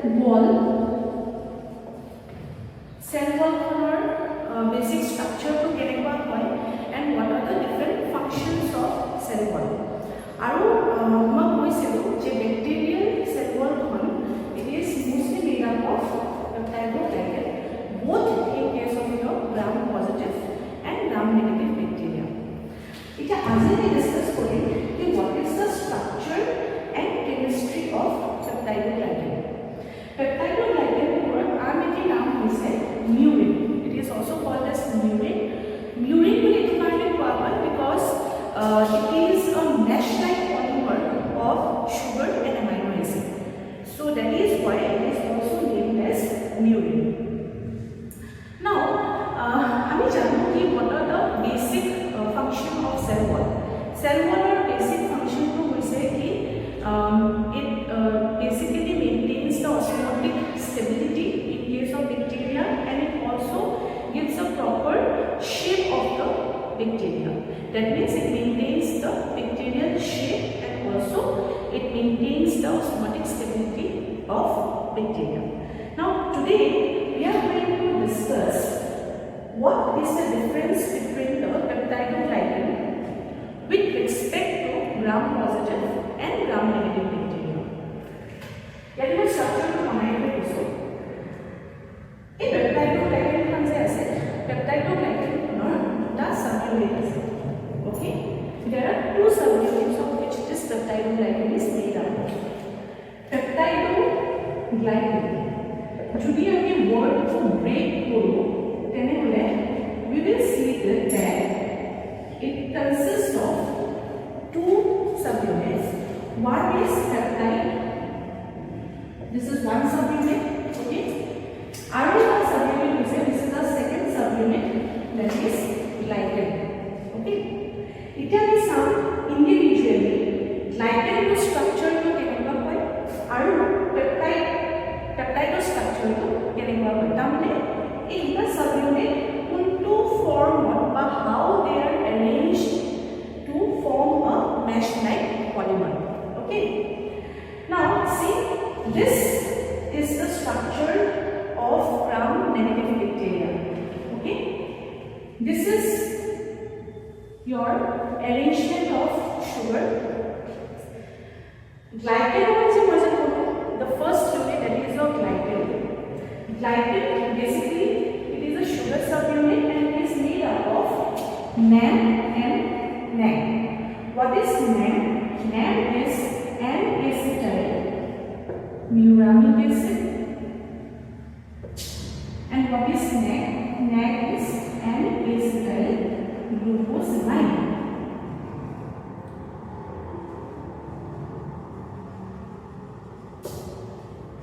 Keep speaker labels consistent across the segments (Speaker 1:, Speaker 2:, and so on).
Speaker 1: wall, cell wall basic structure to kenekwa hoy and what are the different functions of cell wall. Aru ma koisilu je bacterial cell wall khon it is mostly made up of peptidoglycan, both in case of your gram positive and gram negative bacteria. Ita aji we discuss korim ki what is the structure and chemistry of peptidoglycan. Peptidoglycan or armati naam hoise murin. It is also called as murin. Murin will define it because it is a mesh-like polymer of sugar and amino acid. So that is why it is also named as murin. Now, we know what are the basic function of cell wall. Cell wall or basic function to say it basically maintains the osmotic stability in case of bacteria, and it also gives a proper shape of the bacteria. That means it maintains the bacterial shape and also it maintains the osmotic stability of bacteria. Now today we are going to discuss what is the difference between the peptidoglycan with respect to gram positive and gram negative bacteria. Yet we structure to combine it so. In peptidoglycan comes as peptidoglycan subunit acid. Okay, there are two subunits of which this peptidoglycan is made up. Peptidoglycan. Jodi ami word to break koru, tenehole we will see that it consists of two subunits. One is peptide. This is one subunit. Okay. Another subunit is this is the second subunit, that is glycan. Okay. It can be some individually. Glycan to structure to kenekwa hoy aru peptide structure to kenekwa hoy. Tamane ekta subunit kuntu form or how they are arranged to form a mesh-like polymer. Okay. Now see, this is the structure of gram negative bacteria. Okay. This is your arrangement of sugar. Glycan the first unit, that is your glycan. Glycan basically it is a sugar subunit and it is made up of NAM and NAG. What is NAM? NAM is N-acetyl muramic acid. And what is NAG? NAG is N-acetyl glucosamine.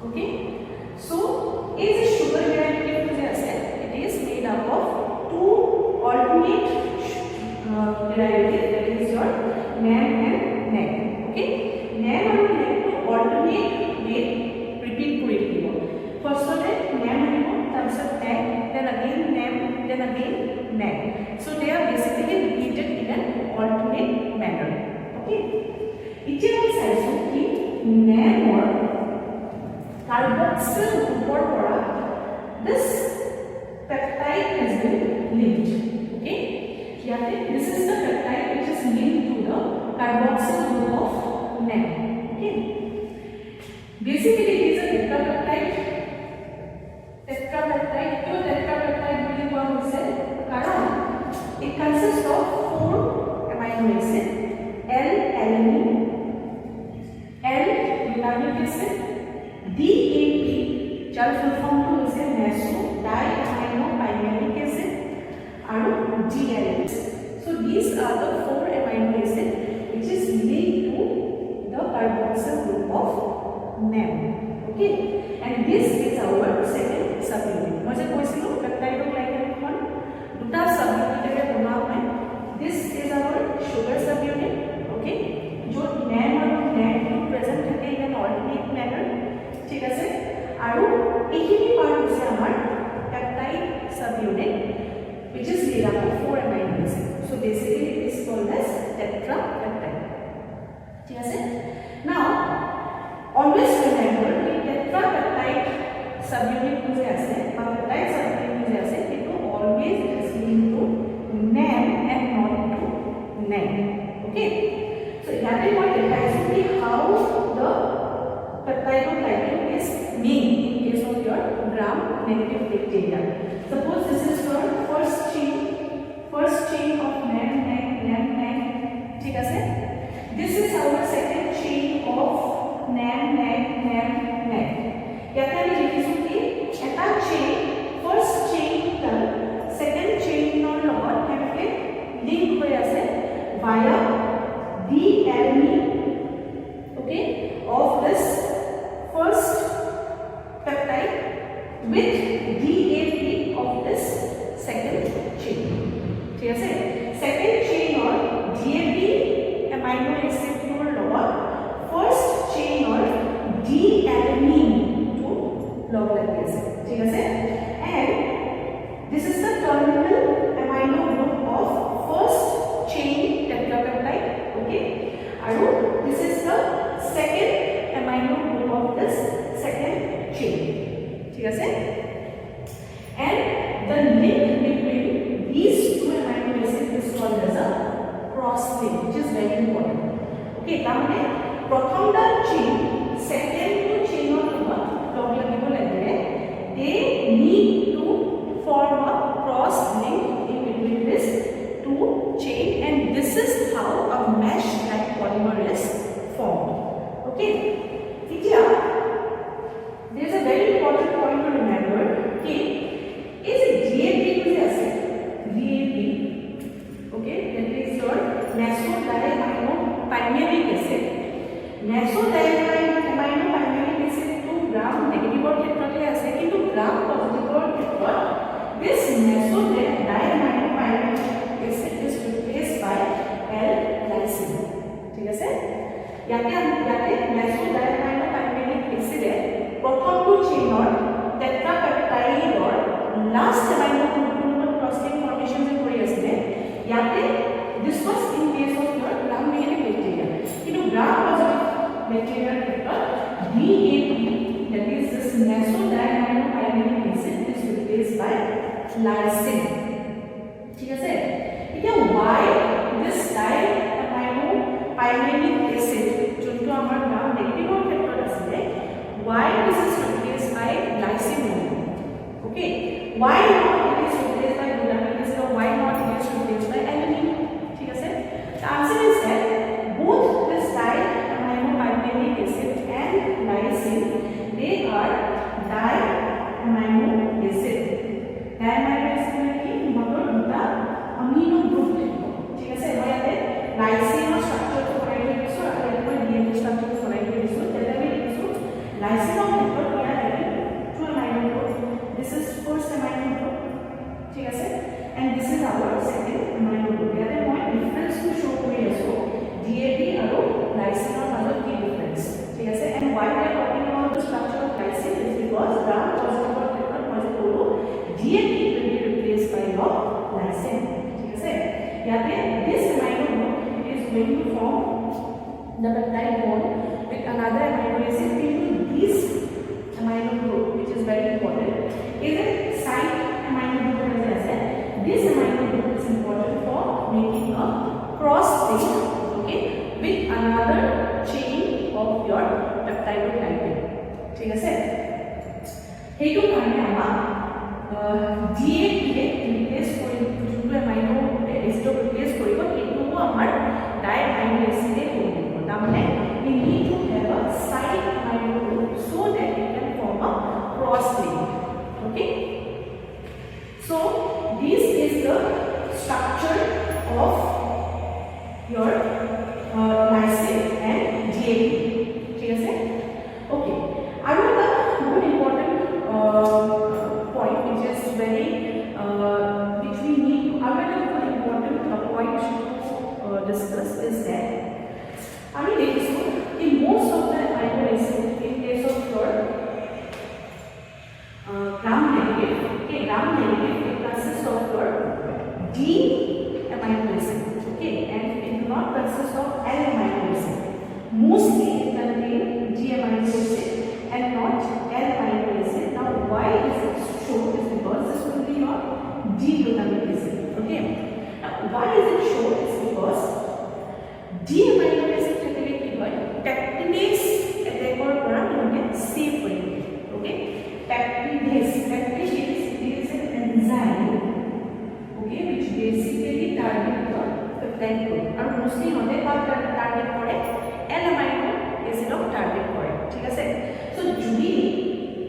Speaker 1: Okay, so is a sugar derivative it is made up of two alternate derivatives, that is your NAM and NAG. Okay, NAM and NAG to alternate way repeat kori dibo. First of all NAM dibo, tarpasot NAG, then again NAM, then again NAG. So they are basically repeated in an alternate manner. Okay, ichi ami saisu ki NAM or carboxyl group pora this peptide has been linked. Okay, this is the peptide which is linked to the carboxyl group of NAM. Okay, basically it is a tetrapeptide. Tetrapeptide really what we said, karon it consists of 4 amino acid: L-alanine, L-glutamic acid, DAP, jar full form to is meso diaminopyrimic acid, and GEA. So these are the 4 amino acid which is linked to the carboxyl group of NAM. Okay, and this is our second subunit. Moi je koisilo peptidoglycan khon duta subunit ere bana hoy. This is our sugar subunit. Okay, jo NAM and NAG to present thake in an alternate manner. ঠিক আছে, আৰু এইখিনি part হৈছে আমাৰ peptide subunit which is made up of 4 amino acids. So basically it is called as tetrapeptide. ঠিক আছে, now always remember the tetrapeptide negative bacteria. Suppose this is your first chain of NAM. ठीक है? This is our second chain of NAM. याते আমি লিখিছো কি এটা chain first chain টা second chain ৰ লগত কেনেকৈ লিংক হৈ আছে via DNA, okay, of this first peptide with DAP of this second chain. ठीक है? Second chain or DAP amino acid টোৰ লগত first chain or D-alanine to log লাগি আছে. ঠিক আছে? And this is the terminal amino group of first chain tetrapeptide, okay, and this is the second amino group of this second chain. ठीक है? And the link between these two amino acids is called as a cross link, which is very important. Okay, তাহলে প্রথমটা chain second to chain of log লাগিব লাগে, they need to form a cross link in between this two chain, and this is how a mesh like polymer is formed. Okay, here there is a very important point to remember. Okay, is DAP is acid, DAP, okay, that is your nasodiamino-pymeric acid. Nasodiamino-pymeric acid 2 gram negative ক্ষেত্ৰতে আছে, কিন্তু gram positive ক্ষেত্ৰত this nasodiamino-pymeric acid is replaced by L-lysine. ঠিক আছে? ইয়াতে nasodiamino-pymeric acid প্ৰথমটো চেইনৰ টেট্ৰাপেপটাইডৰ last amino group cross-link formation যে কৰি আছে ইয়াতে this was in case of your gram negative bacteria, কিন্তু gram positive bacteria ক্ষেত্ৰত DAP, that is this nasodiamino-pymeric acid is replaced by lysine. ঠিক আছে? এতিয়া why this diamino-pymeric acid যোনটো আমাৰ gram negative ক্ষেত্ৰত আছে, why this is replaced by lysine? Okay, why not it is replaced by glutamic acid, or why not it is replaced by alanine? ठीक है? The answer is that both this diamino-pymeric acid and lysine, they are diamino acid. Diamino acid মানে কি মটৰ দুটা amino group থাকিব. ঠিক আছে? মই ইয়াতে lysine ৰ স্ট্ৰাকচাৰটো বনাই দিছো আৰু ইয়াতে মই DNA স্ট্ৰাকচাৰটো বনাই দিছো। তেতিয়া আমি লিখিছো lysine ৰ ক্ষেত্ৰত ইয়াত two amino group. This is first amino group. ঠিক আছে? And this is our second amino group. ইয়াতে মই difference to show কৰি আছো DAP আৰু lysine ৰ মাজত কি difference. ঠিক আছে? And why we are talking about the structure of lysine is because gram positive ক্ষেত্ৰত মই যে কলো DAP will be replaced by your lysine. ঠিক আছে? ইয়াতে this amino group is going to form the peptide bond with another amino acid into this amino group, which is very important. Is a side amino group as I said. This amino group is important for making a cross link, okay, with another chain of your peptidoglycan. ঠিক আছে? সেইটো কাৰণে আমাৰ DAP replace কৰিব, যোনটো amino acid replace কৰিব, সেইটো আমাৰ diamino acid কৰিব। তাৰমানে we need to have a side amino group so that it can form a cross link. Okay, so this is the structure of your lysine and DAP. ঠিক আছে? Okay, আৰু এটা বহুত important point which is very which we need to, আৰু এটা বহুত important point to discuss is that আমি দেখিছো in most of the amino acid in case of your gram negative, okay, gram negative it consists of your D amino acid, okay, and it do not consist of L amino acid. Mostly it contains D amino acid and not L amino acid. Now why is it so? Is because this will be your D glutamic acid, okay. Now why is it so? Is because D amino acid থাকিলে কি হয় peptidase এটাকৰ পৰা তোমাকে save কৰিব, okay, peptidase mostly হতে কাক target করে এল amino অ্যাসিডক target করে ঠিক আছে সো যদি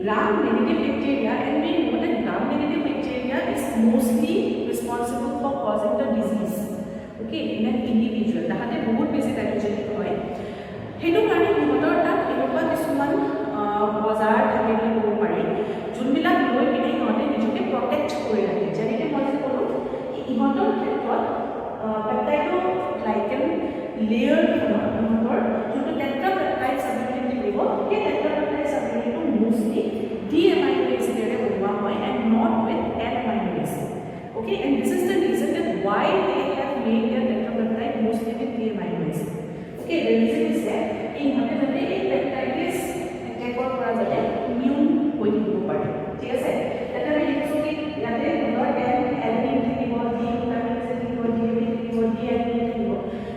Speaker 1: gram negative bacteria and we know that gram negative bacteria is mostly responsible for causing the disease okay in an individual তাহাতে বহুত বেছি পেথোজেনিক হয় সেইটো কাৰণে সিহঁতৰ তাত এনেকুৱা কিছুমান বজাৰ থাকে বুলি ক'ব পাৰি যোনবিলাক লৈ পিনে সিহঁতে নিজকে প্ৰটেক্ট কৰি ৰাখে যেনেকৈ মই যে ক'লোঁ ইহঁতৰ ক্ষেত্ৰত পেপটাইডোগ্লাইকেন লেয়াৰখনৰ ইহঁতৰ যোনটো টেট্ৰাপেপটাইড চাবইউনিট দিব সেই টেট্ৰাপেপটাইড চাবইউনিটটো মোষ্টলি ডি এমাইনো এচিডেৰে বনোৱা হয় and not with an amino acid okay and this is the reason that why they have made their tetrapeptide mostly with D amino acid okay the reason is that ইহঁতে যাতে এই পেপটাইটিছ এটেকৰ পৰা যাতে immune হৈ থাকিব পাৰে ঠিক আছে এটা আমি দেখিছোঁ কি ইয়াতে ধৰ এলবিন থাকিব ডি গ্লুটামিক এচিড থাকিব ডিএবি থাকিব ডিএনএ থাকিব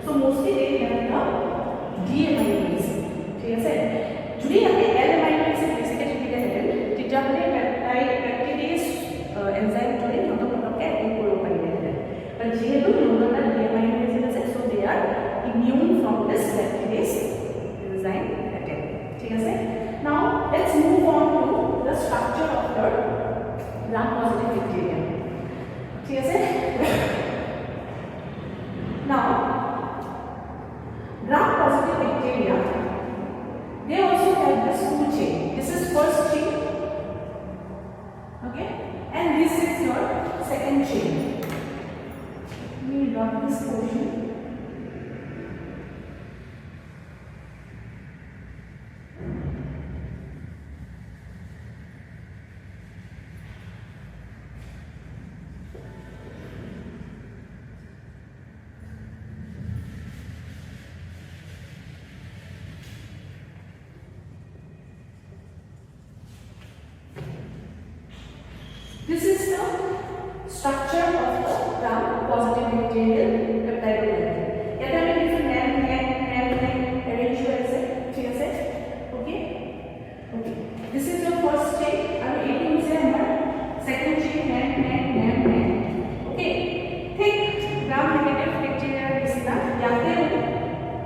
Speaker 1: so mostly they have the D amino acid ঠিক আছে যদি ইয়াতে এল এমাইনো এচিড বেছিকৈ থাকিলেহেঁতেন তেতিয়াহ'লে পেপটিডেজ এনজাইমটোৱে সিহঁতক পটককৈ এটেক কৰিব পাৰিলেহেঁতেন বাট যিহেতু সিহঁতৰ তাত ডি এমাইনো এচিড আছে চ' দে আৰ ইমিউন ফ্ৰম দিছ পেপটিডেজ enzyme attack ঠিক আছে now let's move on to the structure of the gram positive bacteria ঠিক আছে now gram positive bacteria they also have this two chain this is first chain okay and this is your second chain we got this portion This is the structure of the gram positive bacterial peptidoglycan. Here are the different name arranged as ठीक है okay okay this is your first chain और ये भी उसे हमारा second chain name okay ठीक gram negative bacteria किसका याते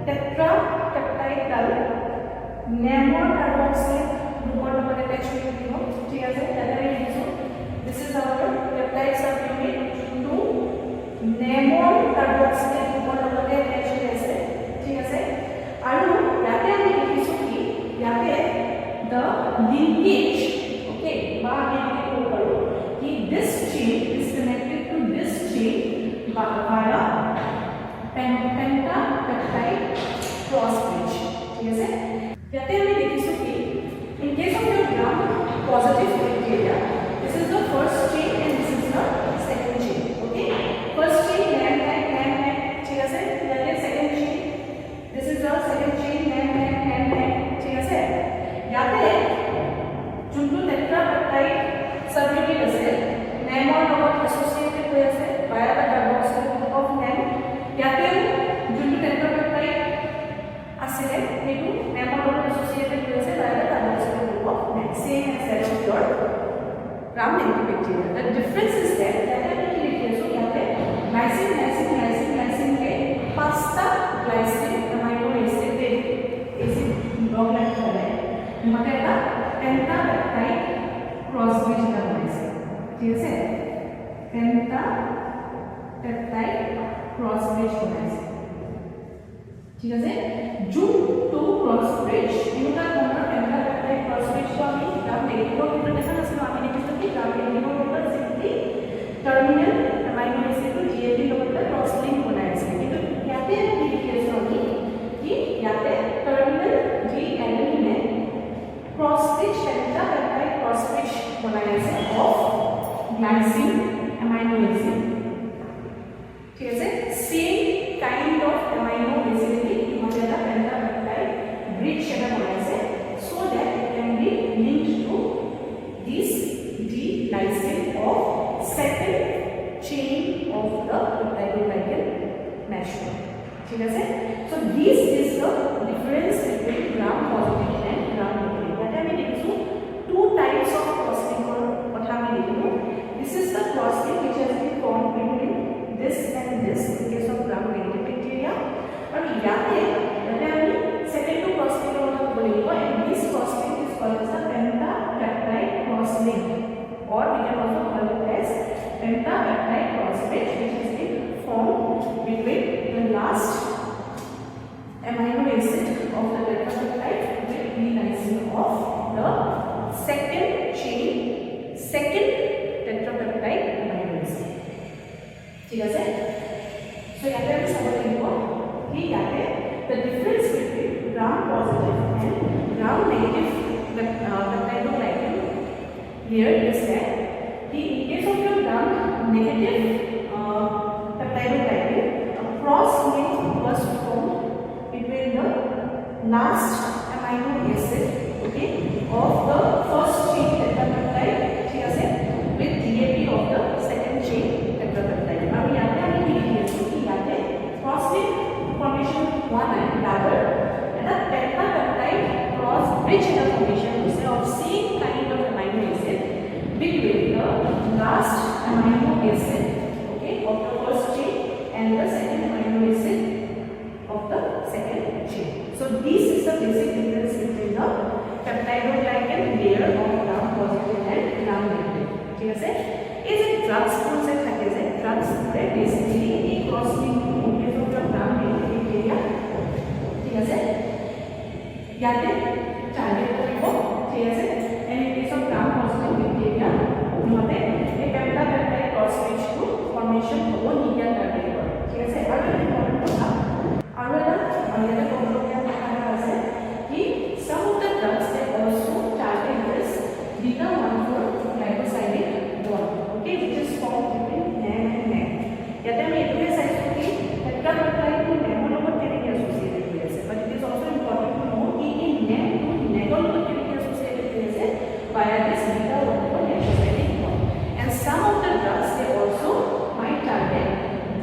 Speaker 1: tetra peptide डाल नेमोर कार्बोक्सिलिक ग्लूकोन पर अटैच हो गई हो ठीक है this is our peptide subunit to nemol carboxylic group লগতে attach হৈ আছে ঠিক আছে আৰু ইয়াতে আমি দেখিছো কি ইয়াতে the linkage okay বা আমি ক'ব পাৰো কি this chain is connected to this chain via pentapeptide cross bridge ঠিক আছে ইয়াতে আমি দেখিছো কি in case of your gram positive bacteria this is the first chain and this is the second chain okay first chain name ठीक है यानी second chain this is the second chain name ठीक है याते जोंटू टेट्रापेप्टाइड सबयूनिट আছে নেমৰ লগত associated হৈ আছে via the carboxylic group of nem याते जोंटू টেट्ৰাপেপ্টাইড আছে হেতু নেমৰ লগত এসোসিয়েটেড হৈ আছে via the carboxylic group of nem same as that of your gram negative bacteria the difference is that আমি কি লিখি আছো ইয়াতে লাইসিন কে পাঁচটা glycine amino acid block line করে মানে এটা পেন্টাপেপটাইড ক্রস ব্রিজ এটা বনাইছে ঠিক আছে পেন্টাপেপটাইড ক্রস ব্রিজ বনাইছে ঠিক আছে যোনটো ক্রস ব্রিজ এনেকুৱা ধৰণৰ পেন্টাপেপটাইড ক্রস ব্রিজটো আমি গ্ৰাম নেগেটিভৰ ক্ষেত্ৰত দেখা নাছিলো আমি দেখিছো কি গ্ৰাম নেগেটিভৰ ক্ষেত্ৰত simply terminal amino acid to GEA লগতে ক্রস লিংক বনাই আছে কিন্তু ইয়াতে কি লিখি আছে আমি কি ইয়াতে terminal DNA cross bridge pentapeptide cross bridge বনাই আছে of glycine amino acid ঠিক আছে same kind of amino acid কি মানে এটা pentapeptide bridge এটা বনাই আছে so that it can be linked to this D glycine of second chain of the negative peptidoglycan here is that in case of your gram-negative peptidoglycan, a cross-link was formed between the last amino acid, okay, of the first chain tetrapeptide, ঠিক আছে, with DAP of the second chain tetrapeptide. আৰু ইয়াতে আমি কি লিখি আছো কি ইয়াতে cross-link formation হোৱা নাই, rather এটা tetrapeptide cross bridge এটা formation হৈছে of same kind of amino acid between the last amino acid, okay, of the first chain and the second amino acid of the second chain. So this is the basic difference between the peptidoglycan layer of gram positive and gram negative. ঠিক আছে, এই যে drugs কোনসে থাকে যে drugs রে basically এই cross link ইনকেস of the gram negative area, ঠিক আছে, ইয়াতে টার্গেট কৰিব, ঠিক আছে, and in case of gram positive bacteria নহতে এই peptide cross bridge to formation হ'ব নিদিয়া টাৰ্গেট কৰে, ঠিক আছে। আৰু এটা ইম্পৰ্টেণ্ট কথা আৰু এটা ইয়াতে কবলগীয়া কথা আছে কি some of the drugs they also target this beta 1,4 glycosidic bond, okay, which is formed between NAM and NAC. ইয়াতে আমি এইটোৱে চাইছো কি tetrapeptide to NAM লগত কেনেকৈ associated হৈ আছে, but it is also important to know কি এই NAM to NAC লগত কেনেকৈ associated হৈ আছে via this beta 1,4 glycosidic bond. And some of the drugs they also might target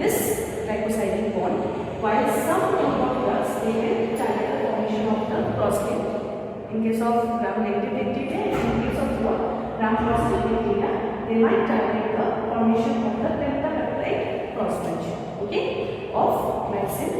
Speaker 1: this glycosidic bond, while some of drugs they can target the formation of the cross-link. In case of gram-negative bacteria, and in case of what gram-positive bacteria, they might target the formation of the pentapeptide cross-bridge, okay, of glycine